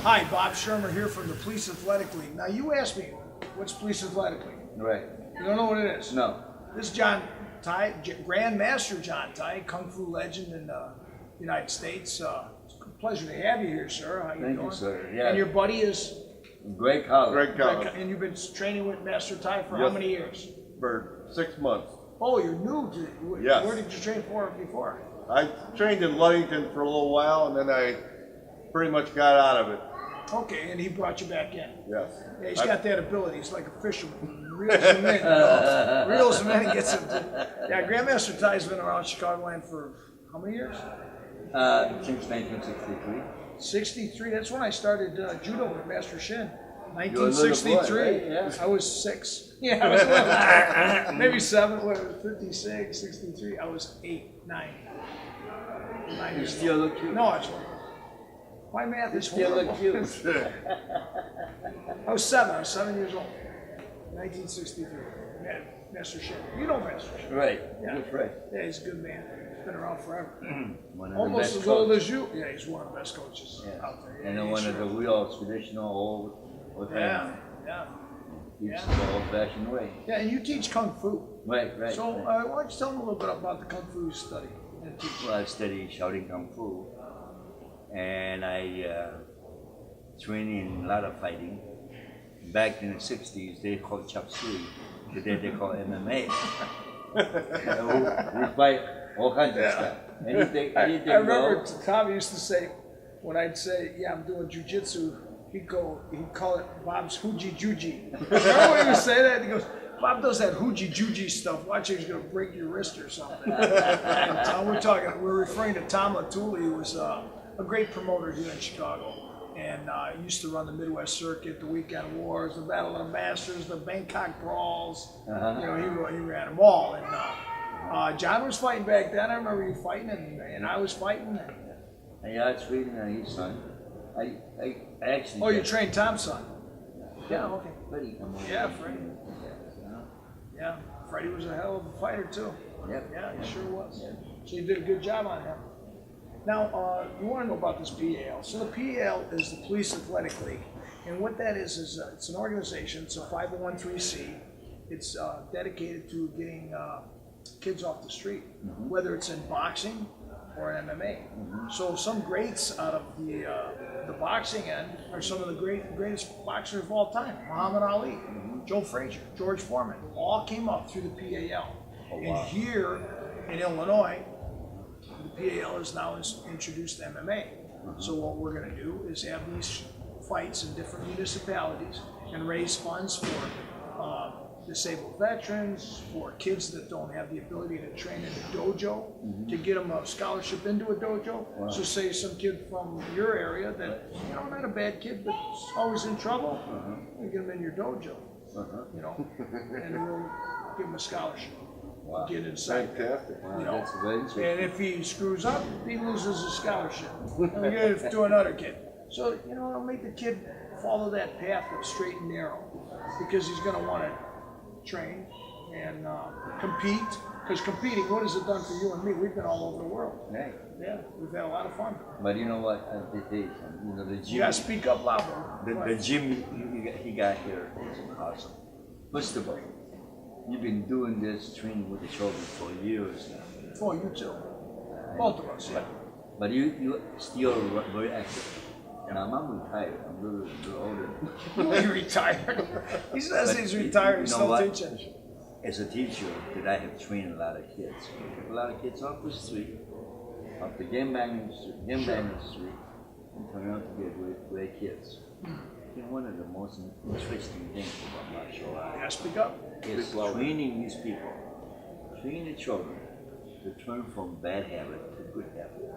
Hi, Bob Shermer here from the Police Athletic League. Now, you asked me, what's Police Athletic League? Right. You don't know what it is? No. This is John Tai, Grandmaster John Tai, Kung Fu legend in the United States. It's a pleasure to have you here, sir. How you Thank doing? you, sir. Yeah. And your buddy is? Greg Collins. Greg Collins. And you've been training with Master Tai for how Yes. many years? For 6 months. Oh, you're new to it. Yes. Where did you train for before? I trained in Ludington for a little while, and then I pretty much got out of it. Okay, and he brought you back in. Yes. Yeah, he's got that ability. He's like a fisherman. Reels them in, you know? Reels them in and gets them. Yeah, Grandmaster Tai's been around Chicagoland for how many years? Since 1963. 63. That's when I started judo with Master Shin. You were a little boy, 1963. right? Yeah. I was 6. Yeah, I was little. Maybe 7. What, 56, 63. I was 8, 9. 9 You years still old. look cute. No, it's my math You is still look horrible. cute. I was 7. I was 7 years old. 1963. Yeah, Master Shin. You know Master Shin. Right. Yeah. Good friend. Yeah, he's a good man. He's been around forever. One of Almost the as best old coaches. as you. Yeah, he's one of the best coaches Yeah. out there. Yeah, And then he one sure of the is. real traditional old Yeah, yeah. Teach Yeah. the old-fashioned way. Yeah, and you teach Kung Fu. Right, right. So right. why don't you tell them a little bit about the Kung Fu you study and teach? Well, I studied Shaolin Kung Fu, and I trained in a lot of fighting. Back in the 60s, they called Chop Suey. Today they call MMA. we fight all kinds of stuff. Anything I remember goes. Tom used to say, when I'd say, yeah, I'm doing jujitsu, he'd call it Bob's Hooji Juji. Remember when he would say that? He goes, Bob does that Hooji Juji stuff. Watch it, he's going to break your wrist or something. And Tom, we're referring to Tom Latuli, who was a great promoter here in Chicago. And he used to run the Midwest Circuit, the Weekend Wars, the Battle of the Masters, the Bangkok Brawls. Uh-huh. You know, he ran them all. And John was fighting back then. I remember you fighting, and I was fighting. Yeah, I trained his son. I actually. Oh, you trained Tom's son? Yeah, okay. Freddie come over. Yeah, Freddie. Yeah, Freddie was a hell of a fighter too. Yep. Yeah, he sure was. So you did a good job on him. Now, you want to know about this PAL. So the PAL is the Police Athletic League. And what that is it's an organization. It's a 501(c)(3). It's dedicated to getting kids off the street, whether it's in boxing or MMA. So some greats out of the boxing end are some of the greatest boxers of all time. Muhammad Ali, Joe Frazier, George Foreman, all came up through the PAL. Oh, And wow. here in Illinois, the PAL is now introduced MMA. So what we're going to do is have these fights in different municipalities and raise funds for disabled veterans, for kids that don't have the ability to train in a dojo, to get them a scholarship into a dojo. Wow. So say some kid from your area that, you know, not a bad kid, but always in trouble, you get them in your dojo, you know, and we'll give them a scholarship. Wow. Get inside. Fantastic. Wow, You know, that's very interesting. And if he screws up, he loses his scholarship. And we give it to another kid. So, you know, it'll make the kid follow that path of straight and narrow because he's going to want to train and compete. Because competing, what has it done for you and me? We've been all over the world. Right. Yeah, we've had a lot of fun. But you know what? I tell you something. You know the gym. You got to speak up loud, bro. The gym he got here is awesome. First of all, you've been doing this training with the children for years now. For you too. Both of us, yeah. But you still very active. And I'm retired. I'm a little older. He retired. He says But he's you retired. He's know still what? teaching. As a teacher, that I have trained a lot of kids. A lot of kids off the street, off the game banging street, and turn out to be great kids. I think one of the most interesting things about martial Yeah, arts speak up. is training these people, training the children to turn from bad habit to good habit,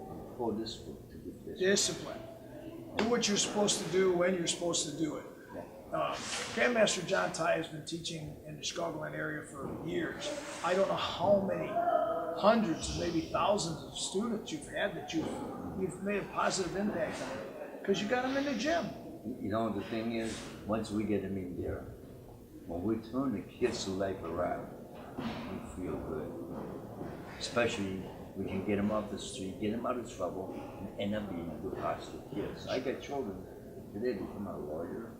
from poor discipline to good discipline. Discipline. Do what you're supposed to do when you're supposed to do it. Grandmaster John Tai has been teaching in the Chicagoland area for years. I don't know how many hundreds, maybe thousands of students you've had that you've made a positive impact on. Because you got them in the gym. You know, the thing is, once we get them in there, when we turn the kids' life around, we feel good. Especially we can get them off the street, get them out of trouble, and end up being a good positive kids. I got children today become a lawyer,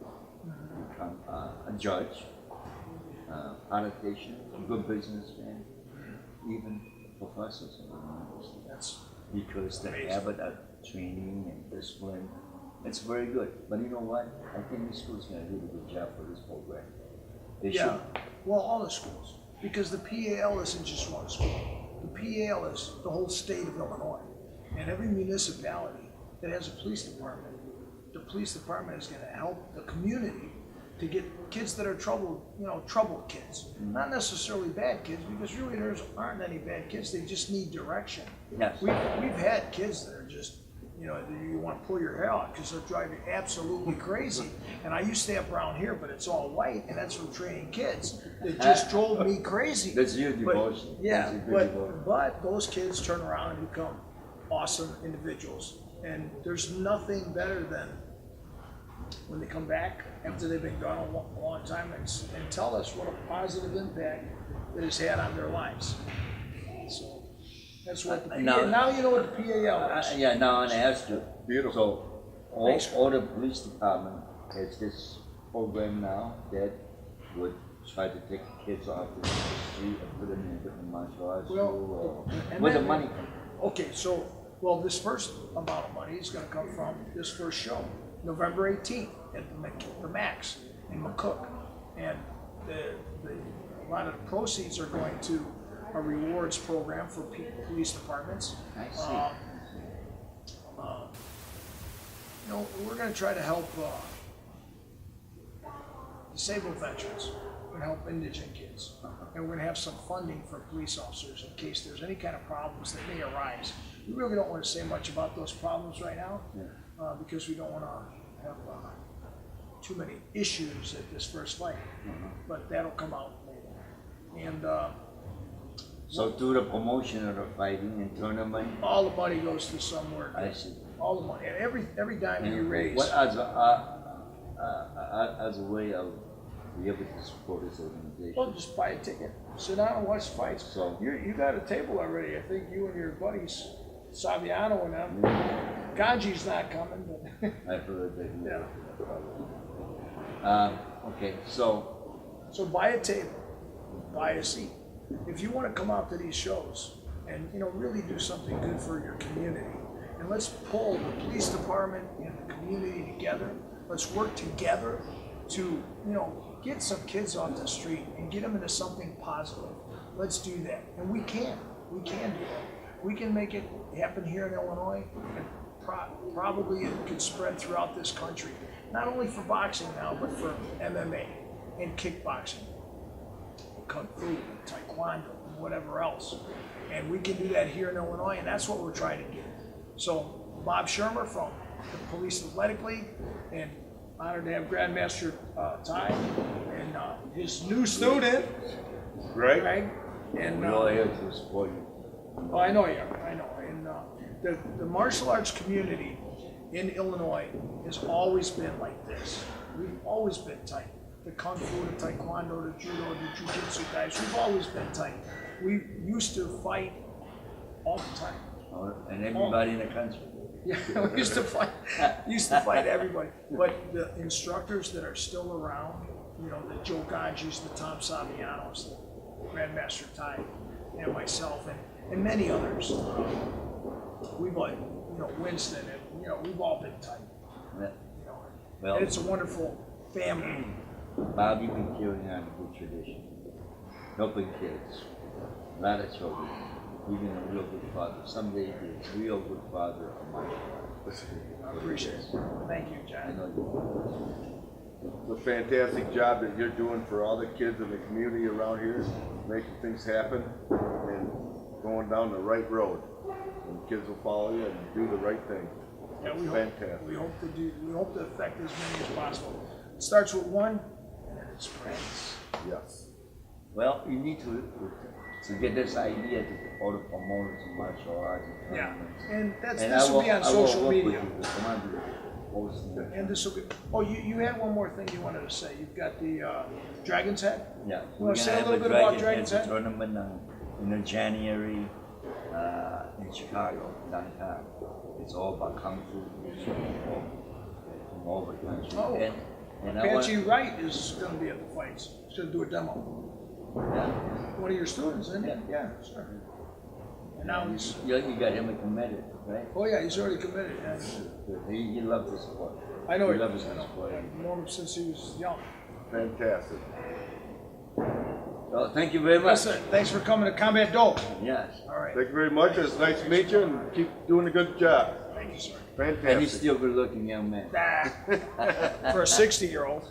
become a judge, politician, a good businessman, even professors in the university. That's Because the amazing. habit of training and discipline, it's very good. But you know what? I think the school's gonna do a good job for this program. They yeah. should. Well, all the schools, because the PAL isn't just one school. The PAL is the whole state of Illinois, and every municipality that has a police department, the police department is going to help the community to get kids that are troubled kids, not necessarily bad kids, because really there aren't any bad kids. They just need direction. Yes. We've had kids that are just, you want to pull your hair out because they're driving absolutely crazy. And I used to have brown hair, but it's all white, and that's from training kids that just drove me crazy. That's your But- devotion. Yeah, That's a good devotion. but those kids turn around and become awesome individuals. And there's nothing better than when they come back after they've been gone a long time and tell us what a positive impact it has had on their lives. So that's what the now you know what the PAL is. Yeah, now I ask you. Beautiful. So, Thanks. all the police department has this program now that would try to take kids off the street and put them in different martial arts Well, school, or and where the then- money come from? Okay, so, this first amount of money is gonna come from this first show, November 18th at the Max in McCook. And a lot of the proceeds are going to a rewards program for police departments. I see. We're gonna try to help disabled veterans. We're gonna help indigent kids. And we're gonna have some funding for police officers in case there's any kind of problems that may arise. We really don't wanna say much about those problems right now, because we don't wanna have too many issues at this first fight. But that'll come out later. And So do the promotion of the fighting and tournament. all the money goes to somewhere. I see. All the money, every dime you And raise. what as a way of be able to support this organization? Well, just buy a ticket, sit down and watch fights. So- You got a table already. I think you and your buddies, Saviano and them. Ganji's not coming, but I've heard that. Yeah. Okay, so buy a table, buy a seat. If you want to come out to these shows and really do something good for your community, and let's pull the police department and the community together. Let's work together to get some kids off the street and get them into something positive. Let's do that, and we can do that. We can make it happen here in Illinois, and probably it could spread throughout this country. Not only for boxing now, but for MMA and kickboxing, kung fu, and taekwondo, and whatever else. And we can do that here in Illinois, and that's what we're trying to do. So Bob Shermer from the Police Athletic League, and honored to have Grandmaster Ty and his new student, Right? Greg. And we're all here to support you. oh, I know you are. I know. And the martial arts community in Illinois has always been like this. We've always been tight. The kung fu, the taekwondo, the judo, the jiu-jitsu guys, we've always been tight. We used to fight all the time. And everybody in the country. Yeah, we used to fight everybody. But the instructors that are still around, the Joe Ganjis, the Tom Savianos, the Grandmaster Ty, and myself, and many others. We've Winston, and we've all been tight. Yeah. And it's a wonderful family. Bob, you've been carrying on a good tradition, helping kids, a lot of children, being a real good father. Someday be a real good father of martial arts. I appreciate it. Thank you, I John. know you. It's a fantastic job that you're doing for all the kids in the community around here, making things happen and going down the right road. And kids will follow you and do the right thing. Yeah, It's we fantastic. hope to affect as many as possible. It starts with one, and then it spreads. Yes. Well, you need to get this idea to all the promoters of martial arts and Yeah, tournaments. and And this will be on social work with media. you to come on to posting it. And this will be. Oh, you had one more thing you wanted to say. You've got the Dragon's Head. Yeah, You wanna say a have little bit about Dragon Dragon's Head Head? tournament in January. in Chicago, downtown. It's all about kung fu, from all over the country. Oh. And I want, Apache Wright is gonna be at the fights. He's gonna do a demo. yeah, One of your students, isn't he? Yeah, sure. And now he's, you got him committed, right? oh yeah, he's already committed. Yeah. He loves the sport. I know he he loves does. the sport. I've known him since he was young. Fantastic. Well, thank you very much. Listen, thanks for coming to Combat Dope. Yes. All right. Thank you very much. It's nice to meet you and keep doing a good job. Thank you, sir. And he's Fantastic. still a good looking young man. For a 60-year-old.